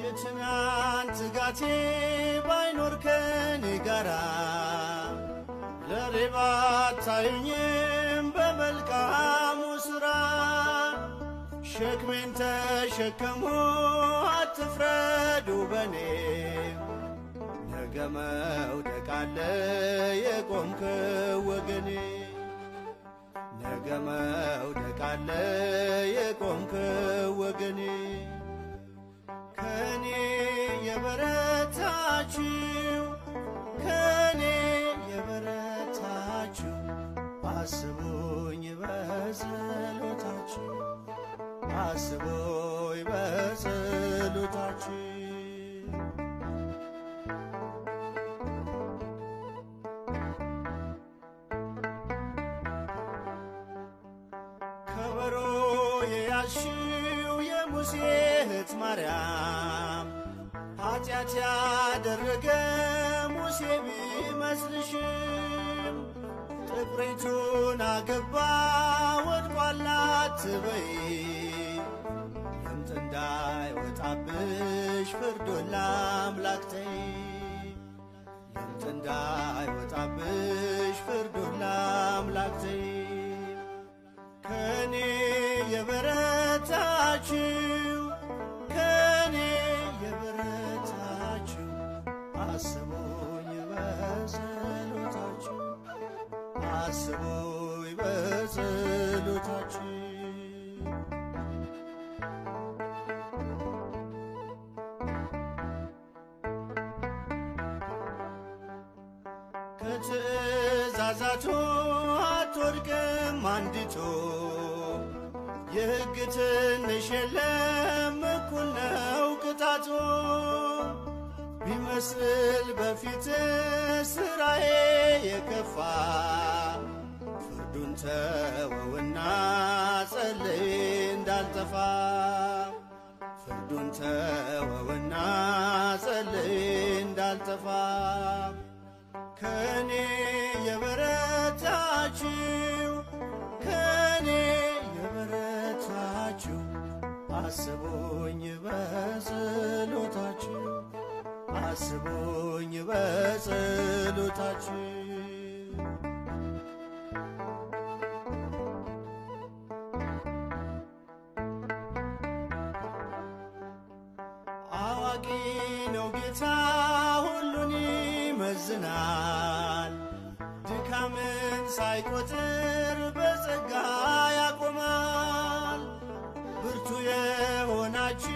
የትናንት ትጋቴ ባይኖር ከኔ ጋራ ለሬባ አታዩኝም በመልካሙ ሥራ። ሸክሜን ተሸከሙ አትፍረዱ በኔ ነገ መውደቅ አለ የቆምከው ወገኔ ነገ መውደቅ አለ የቆምከው ወገኔ። ከኔ የበረታችሁ ከኔ የበረታችሁ አስቡኝ በጸሎታችሁ አስቡኝ በጸሎታችሁ። ከበሮ የያዝሽው የሙሴ እህት ማርያም ኃጢአት ያደረገ ሙሴ ቢመስልሽም ጥቁሪቱን አገባ ወድቋል አትበይ ለምጥ እንዳይወጣብሽ ፍርዱን ለአምላክ ተይ ለምጥ እንዳይወጣብሽ ፍርዱን ለአምላክ ተይ። ከኔ የበረታችሁ ከኔ የበረታችሁ አስቡኝ በጸሎታችሁ አስቡኝ በጸሎታችሁ። ከትእዛዛቱ አትወድቅም አንዲቱ የሕግ ትንሽ የለም እኩል ነው ቅጣቱ። ቢመስል በፊት ሥራዬ የከፋ ፍርዱን ተወውና ጸልይ እንዳልጠፋ ፍርዱን ተወውና ጸልይ እንዳልጠፋ። ከኔ የበረታችሁ ከኔ የበረታችሁ አስቡኝ በጸሎታችሁ አስቡኝ በጸሎታችሁ። አዋቂ ነው ጌታ ሁሉን ይመዝናል ድካምን ሳይቆጥር በጸጋ ያቆማል። ብርቱ የሆናችሁ